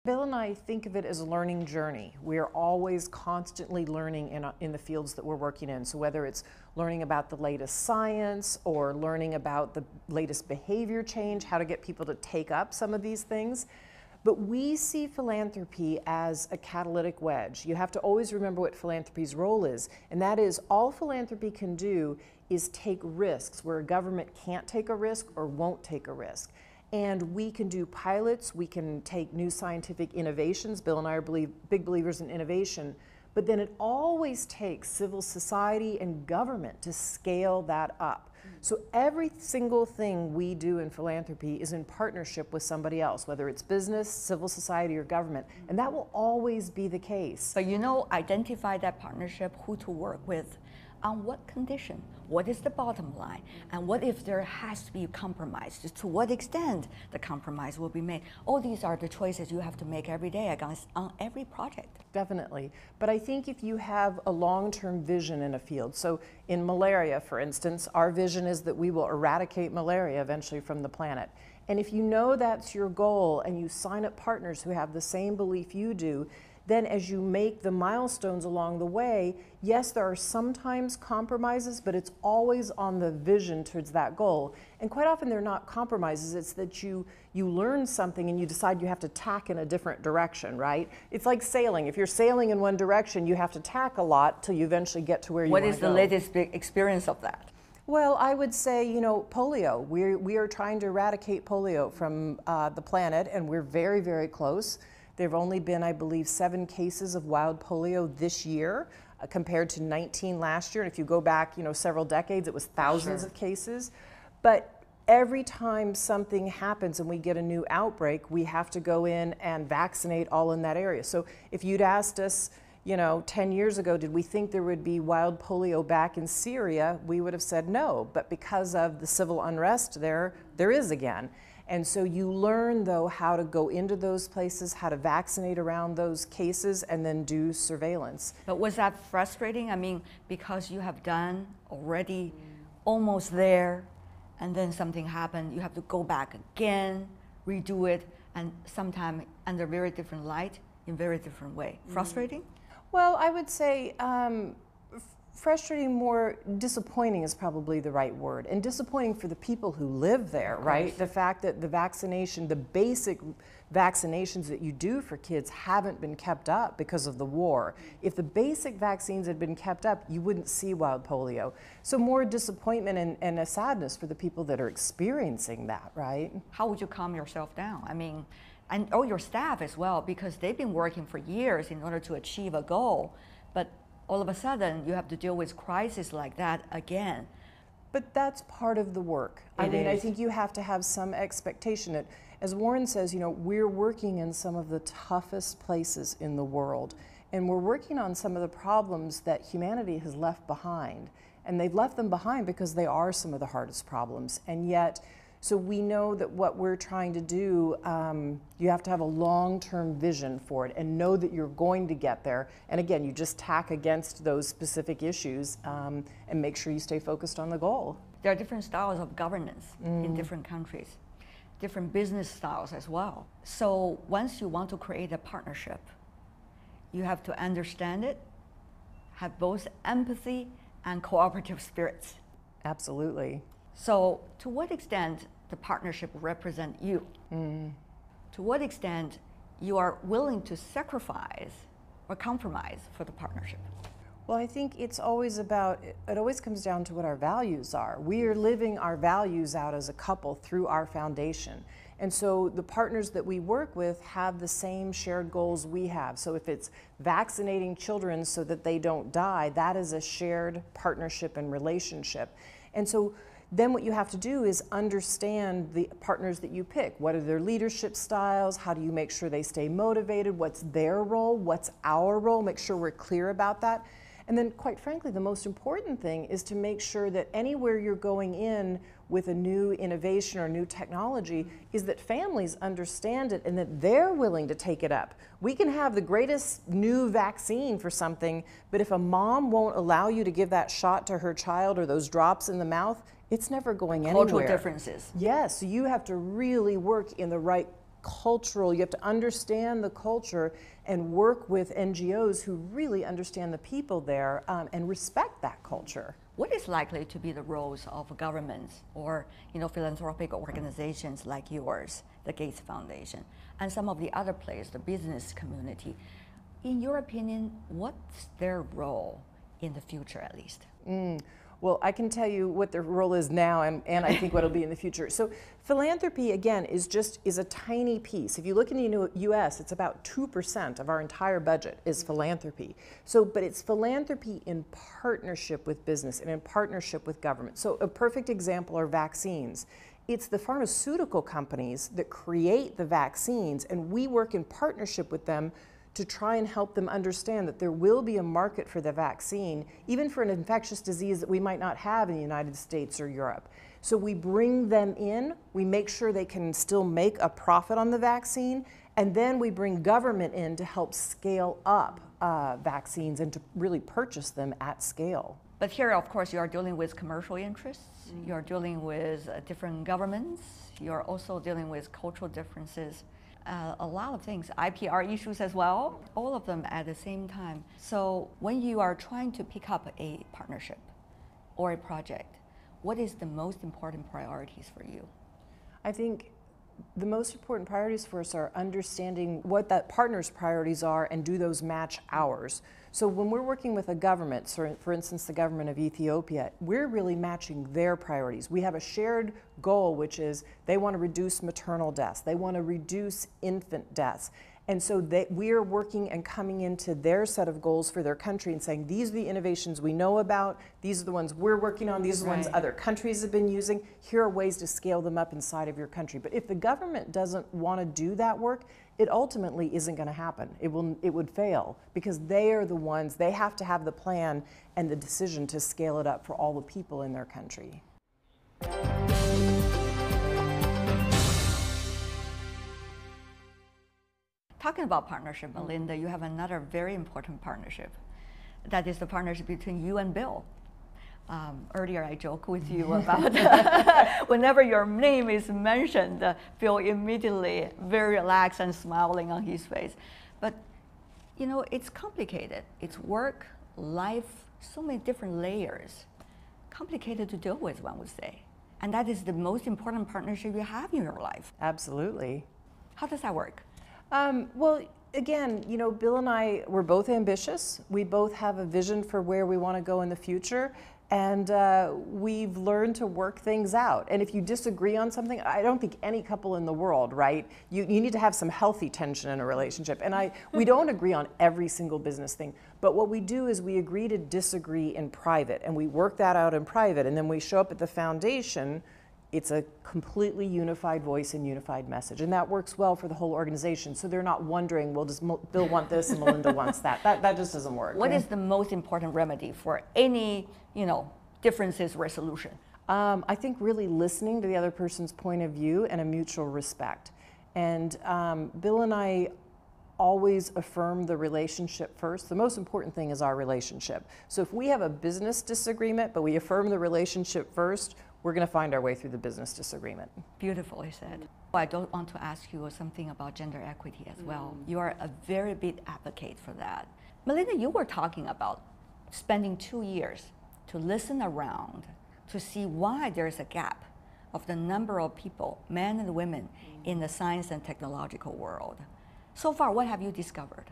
Bill and I think of it as a learning journey. We're always constantly learning in the fields that we're working in. So whether it's learning about the latest science or learning about the latest behavior change, how to get people to take up some of these things. But we see philanthropy as a catalytic wedge. You have to always remember what philanthropy's role is, and that is all philanthropy can do is take risks where a government can't take a risk or won't take a risk. And we can do pilots, we can take new scientific innovations. Bill and I are big believers in innovation, but then it always takes civil society and government to scale that up. So every single thing we do in philanthropy is in partnership with somebody else, whether it's business, civil society, or government, and that will always be the case. But identify that partnership, who to work with, on what condition, what is the bottom line, and what if there has to be a compromise, to what extent the compromise will be made. All these are the choices you have to make every day on every project. Definitely, but I think if you have a long-term vision in a field, so in malaria, for instance, our vision is that we will eradicate malaria eventually from the planet. And if you know that's your goal and you sign up partners who have the same belief you do, then as you make the milestones along the way, yes, there are sometimes compromises, but it's always on the vision towards that goal. And quite often they're not compromises, it's that you learn something and you decide you have to tack in a different direction, right? It's like sailing. If you're sailing in one direction, you have to tack a lot till you eventually get to where you want to go. What is the latest experience of that? Well, I would say, polio. We are trying to eradicate polio from the planet, and we're very, very close. There have only been, I believe, 7 cases of wild polio this year compared to 19 last year. And if you go back, several decades, it was thousands of cases. But every time something happens and we get a new outbreak, we have to go in and vaccinate all in that area. So if you'd asked us, 10 years ago, did we think there would be wild polio back in Syria? We would have said no. But because of the civil unrest there is again. And so you learn, though, how to go into those places, how to vaccinate around those cases, and then do surveillance. But was that frustrating? I mean, because you have done already almost there, and then something happened, you have to go back again, redo it, and sometimes under very different light, in very different way. Frustrating? Well, I would say frustrating, more disappointing is probably the right word, and disappointing for the people who live there, right? The fact that the basic vaccinations that you do for kids haven't been kept up because of the war. If the basic vaccines had been kept up, you wouldn't see wild polio. So more disappointment and a sadness for the people that are experiencing that, right? How would you calm yourself down? I mean, and your staff as well, because they've been working for years in order to achieve a goal, but all of a sudden, you have to deal with crises like that again. But that's part of the work. I think you have to have some expectation. As Warren says, we're working in some of the toughest places in the world, and we're working on some of the problems that humanity has left behind. And they've left them behind because they are some of the hardest problems. And yet, so we know that what we're trying to do, you have to have a long-term vision for it and know that you're going to get there. And again, you just tack against those specific issues and make sure you stay focused on the goal. There are different styles of governance in different countries, different business styles as well. So once you want to create a partnership, you have to understand it, have both empathy and cooperative spirits. Absolutely. So to what extent the partnership represent you? To what extent you are willing to sacrifice or compromise for the partnership? Well, I think it always comes down to what our values are. We are living our values out as a couple through our foundation. And so the partners that we work with have the same shared goals we have. So if it's vaccinating children so that they don't die, that is a shared partnership and relationship. And so then what you have to do is understand the partners that you pick. What are their leadership styles? How do you make sure they stay motivated? What's their role? What's our role? Make sure we're clear about that. And then, quite frankly, the most important thing is to make sure that anywhere you're going in with a new innovation or new technology is that families understand it and that they're willing to take it up. We can have the greatest new vaccine for something, but if a mom won't allow you to give that shot to her child or those drops in the mouth, it's never going anywhere. Cultural differences. Yes, so you have to really work in the right cultural, you have to understand the culture and work with NGOs who really understand the people there and respect that culture. What is likely to be the roles of governments or philanthropic organizations like yours, the Gates Foundation, and some of the other players, the business community? In your opinion, what's their role in the future at least? Well, I can tell you what their role is now and I think what it'll be in the future. So philanthropy, again, is a tiny piece. If you look in the US, it's about 2% of our entire budget is philanthropy. So, but it's philanthropy in partnership with business and in partnership with government. So a perfect example are vaccines. It's the pharmaceutical companies that create the vaccines, and we work in partnership with them to try and help them understand that there will be a market for the vaccine, even for an infectious disease that we might not have in the United States or Europe. So we bring them in, we make sure they can still make a profit on the vaccine, and then we bring government in to help scale up vaccines and to really purchase them at scale. But here, of course, you are dealing with commercial interests, you're dealing with different governments, you're also dealing with cultural differences. A lot of things, IPR issues as well, all of them at the same time. So when you are trying to pick up a partnership or a project, what is the most important priorities for you? I think the most important priorities for us are understanding what that partner's priorities are and do those match ours. So when we're working with a government, so for instance the government of Ethiopia, we're really matching their priorities. We have a shared goal, which is they want to reduce maternal deaths, they want to reduce infant deaths. And so we are working and coming into their set of goals for their country and saying, these are the innovations we know about, these are the ones we're working on, these are the ones other countries have been using, here are ways to scale them up inside of your country. But if the government doesn't want to do that work, it ultimately isn't going to happen. It would fail because they are the ones, they have to have the plan and the decision to scale it up for all the people in their country. Talking about partnership, Melinda, you have another very important partnership. That is the partnership between you and Bill. Earlier I joked with you about whenever your name is mentioned, Bill immediately very relaxed and smiling on his face. But it's complicated. It's work, life, so many different layers. Complicated to deal with, one would say. And that is the most important partnership you have in your life. Absolutely. How does that work? Well, again, Bill and I, we're both ambitious. We both have a vision for where we want to go in the future. And we've learned to work things out. And if you disagree on something, I don't think any couple in the world, right? You need to have some healthy tension in a relationship. And we don't agree on every single business thing. But what we do is we agree to disagree in private. And we work that out in private. And then we show up at the foundation. It's a completely unified voice and unified message. And that works well for the whole organization. So they're not wondering, well, does Bill want this and Melinda wants that? That just doesn't work. What is the most important remedy for any, differences resolution? I think really listening to the other person's point of view and a mutual respect. And Bill and I always affirm the relationship first. The most important thing is our relationship. So if we have a business disagreement, but we affirm the relationship first, we're going to find our way through the business disagreement. Beautifully said. I don't want to ask you something about gender equity as well. You are a very big advocate for that. Melinda, you were talking about spending 2 years to listen around to see why there's a gap of the number of people, men and women, in the science and technological world. So far, what have you discovered?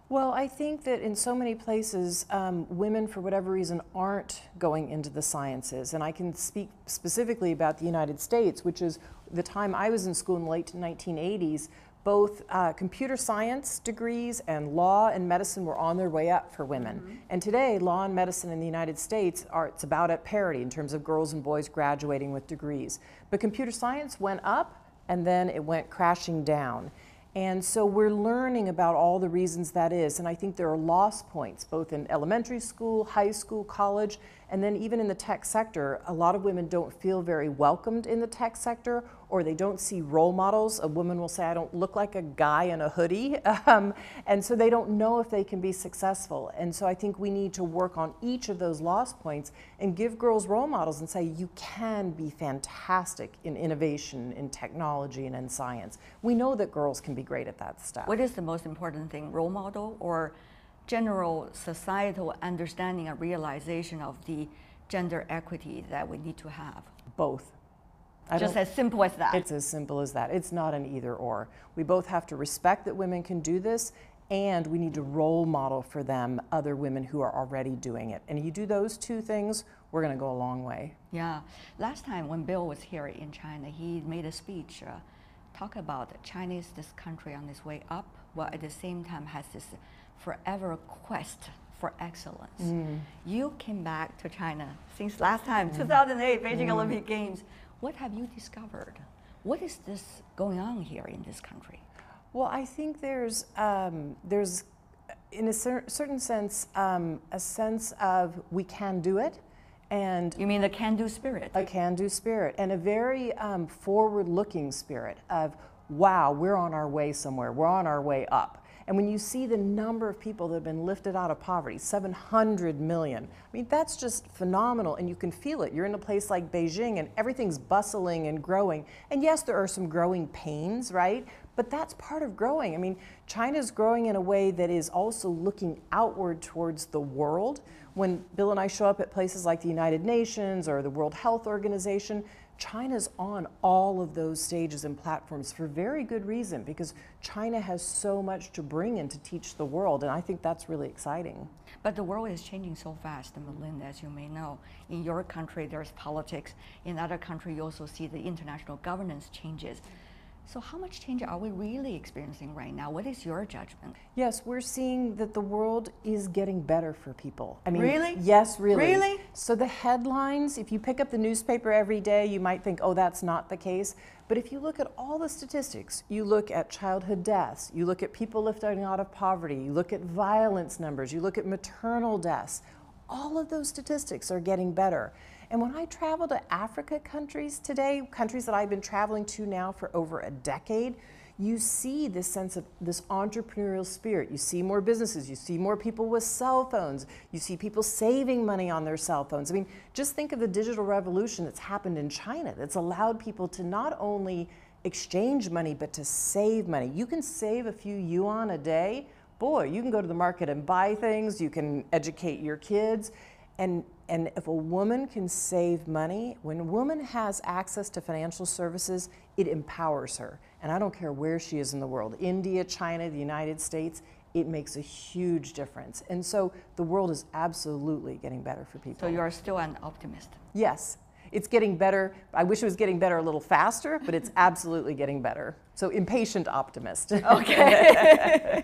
Well, I think that in so many places, women, for whatever reason, aren't going into the sciences. And I can speak specifically about the United States, which is the time I was in school in the late 1980s. Both computer science degrees and law and medicine were on their way up for women. And today, law and medicine in the United States it's about at parity in terms of girls and boys graduating with degrees. But computer science went up and then it went crashing down. And so we're learning about all the reasons that is. And I think there are loss points, both in elementary school, high school, college, And then even in the tech sector, a lot of women don't feel very welcomed in the tech sector, or they don't see role models. A woman will say, I don't look like a guy in a hoodie. And so they don't know if they can be successful. And so I think we need to work on each of those lost points and give girls role models and say, you can be fantastic in innovation, in technology, and in science. We know that girls can be great at that stuff. What is the most important thing, role model or general societal understanding and realization of the gender equity that we need to have? Both. Just as simple as that. It's as simple as that. It's not an either or. We both have to respect that women can do this, and we need to role model for them other women who are already doing it. And you do those two things, we're going to go a long way. Yeah. Last time when Bill was here in China, he made a speech talk about China is this country on its way up, while at the same time has this forever quest for excellence. You came back to China since last time, 2008 Beijing Olympic Games. What have you discovered? What is this going on here in this country? Well, I think there's in a certain sense, a sense of we can do it. And you mean the can-do spirit? A can-do spirit, and a very forward-looking spirit of, wow, we're on our way somewhere, we're on our way up. And when you see the number of people that have been lifted out of poverty, 700 million, I mean, that's just phenomenal, and you can feel it. You're in a place like Beijing, and everything's bustling and growing. And yes, there are some growing pains, right? But that's part of growing. I mean, China's growing in a way that is also looking outward towards the world. When Bill and I show up at places like the United Nations or the World Health Organization, China's on all of those stages and platforms for very good reason, because China has so much to bring and to teach the world, and I think that's really exciting. But the world is changing so fast, Melinda, as you may know. In your country, there's politics. In other countries, you also see the international governance changes. So how much change are we really experiencing right now? What is your judgment? Yes, we're seeing that the world is getting better for people. I mean, really? Yes, really. Really? So the headlines, if you pick up the newspaper every day, you might think, oh, that's not the case. But if you look at all the statistics, you look at childhood deaths, you look at people lifting out of poverty, you look at violence numbers, you look at maternal deaths, all of those statistics are getting better. And when I travel to Africa countries today, countries that I've been traveling to now for over a decade, you see this sense of this entrepreneurial spirit. You see more businesses, you see more people with cell phones, you see people saving money on their cell phones. I mean, just think of the digital revolution that's happened in China that's allowed people to not only exchange money, but to save money. You can save a few yuan a day. Boy, you can go to the market and buy things, you can educate your kids. And if a woman can save money, when a woman has access to financial services, it empowers her. And I don't care where she is in the world, India, China, the United States, it makes a huge difference. And so the world is absolutely getting better for people. So you're still an optimist? Yes, it's getting better. I wish it was getting better a little faster, but it's absolutely getting better. So impatient optimist. Okay.